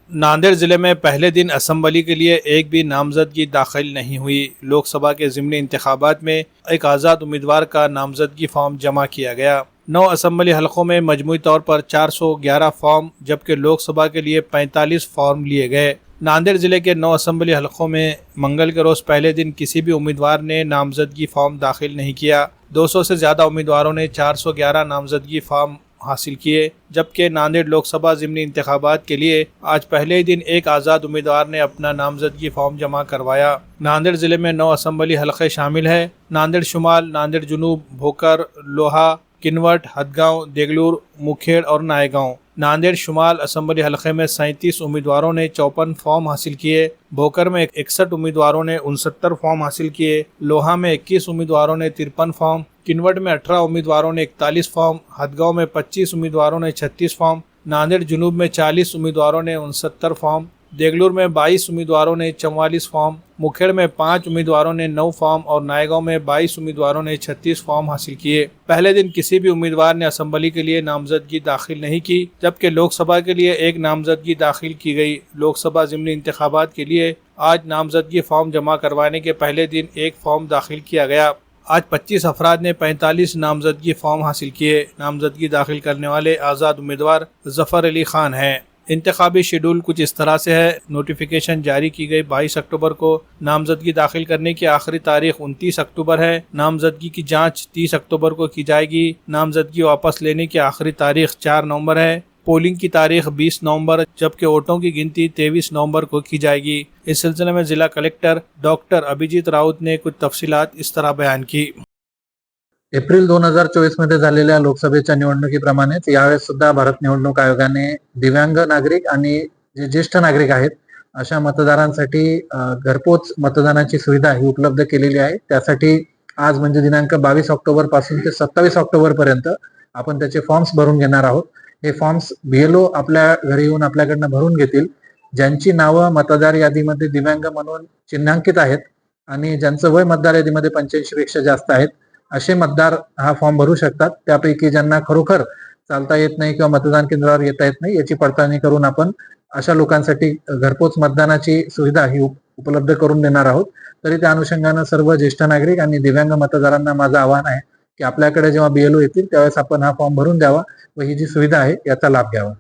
नांदेड़ जिले में पहले दिन असेंबली के लिए एक भी नामजदगी दाखिल नहीं हुई। लोकसभा के ज़िमनी इंतखाबात में एक आज़ाद उम्मीदवार का नामजदगी फॉर्म जमा किया गया। 9 असेंबली हलकों में मजमूई तौर पर 411 फॉर्म जबकि लोकसभा के लिए 45 फॉर्म लिए गए। नांदेड़ जिले के 9 असेंबली हलकों में मंगल के रोज़ पहले दिन किसी भी उम्मीदवार ने नामजदगी फॉर्म दाखिल नहीं किया। 200 से ज़्यादा उम्मीदवारों ने 411 नामजदगी फॉर्म हासिल किए, जबकि नांदेड़ लोकसभा ज़िमनी इंतखाबात के लिए आज पहले ही दिन एक आज़ाद उम्मीदवार ने अपना नामजदगी फॉर्म जमा करवाया। नांदेड़ ज़िले में 9 असेंबली हलक़े शामिल हैं। नांदेड़ शुमाल, नांदेड़ जुनूब, भोकर, लोहा, किनवट, हदगांव, देगलूर, मुखेड़ और नायगांव। नांदेड़ शुमाल असेंबली हलक़े में 37 उम्मीदवारों ने 54 फॉर्म हासिल किए। भोकर में 61 उम्मीदवारों ने 69 फॉर्म हासिल किए। लोहा में 21 उम्मीदवारों ने 53 फॉर्म, किनवट में 18 उम्मीदवारों ने 41 फॉर्म, हदगांव में 25 उम्मीदवारों ने 36 फॉर्म, नांदेड़ जुनूब में 40 उम्मीदवारों ने 69 फॉर्म, देगलूर में 22 उम्मीदवारों ने 44 फॉर्म, मुखेड़ में 5 उम्मीदवारों ने 9 फॉर्म और नायगांव में 22 उम्मीदवारों ने 36 फॉर्म हासिल किए। पहले दिन किसी भी उम्मीदवार ने असेंबली के लिए नामजदगी दाखिल नहीं की, जबकि लोकसभा के लिए एक नामजदगी दाखिल की गई। लोकसभा ज़िमनी इंतखाबात के लिए आज नामजदगी फॉर्म जमा करवाने के पहले दिन एक फॉर्म दाखिल किया गया। आज 25 अफराद ने 45 नामजदगी फॉर्म हासिल किए। नामजदगी दाखिल करने वाले आज़ाद उम्मीदवार जफ़र अली खान हैं। इंतखाबी शेड्यूल कुछ इस तरह से है। नोटिफिकेशन जारी की गई 22 अक्टूबर को। नामजदगी दाखिल करने की आखिरी तारीख 29 अक्टूबर है। नामजदगी की जांच 30 अक्टूबर को की जाएगी। नामजदगी वापस लेने की आखिरी तारीख 4 नवंबर है। पोलिंग की तारीख 20 नवंबर, जबकि वोटों की गिनती 23 नवंबर को की जाएगी। इस सिलसिले में जिला कलेक्टर डॉक्टर अभिजीत राऊत ने कुछ तफसीलात इस तरह बयान की। एप्रिल 2024 मध्ये झालेल्या लोकसभेच्या निवडणुकीप्रमाणेच यावेळेस सुद्धा भारत निवडणूक आयोगाने दिव्यांग नागरिक आणि जे ज्येष्ठ नागरिक आहेत अशा मतदारांसाठी घरपोच मतदानाची सुविधा ही उपलब्ध केलेली आहे। त्यासाठी आज म्हणजे दिनांक 22 ऑक्टोबर पासून ते 27 ऑक्टोबर पर्यंत आपण त्याचे फॉर्म्स भरून घेणार आहोत। हे फॉर्म्स बीएलओ आपल्या घरी येऊन आपल्याकडनं भरून घेतील। ज्यांची नावं मतदार यादीमध्ये दिव्यांग म्हणून चिन्हांकित आहेत आणि ज्यांचं वय मतदार यादीमध्ये 85 पेक्षा जास्त आहेत असे मतदार हा फॉर्म भरू शकतात। त्यापैकी ज्यांना खरोखर चालता येत नाही किंवा मतदान केंद्रावर येता येत नाही याची पडताळणी करून आपण अशा लोकांसाठी घरपोच मतदानाची सुविधा ही उपलब्ध करून देणार आहोत। तरी त्या अनुषंगाने सर्व ज्येष्ठ नागरिक आणि दिव्यांग मतदारांना माझं आवाहन आहे की आपल्याकडे जेव्हा बीएलओ येतील त्यावेळेस आपण हा फॉर्म भरून द्यावा व ही जी सुविधा आहे याचा लाभ घ्यावा।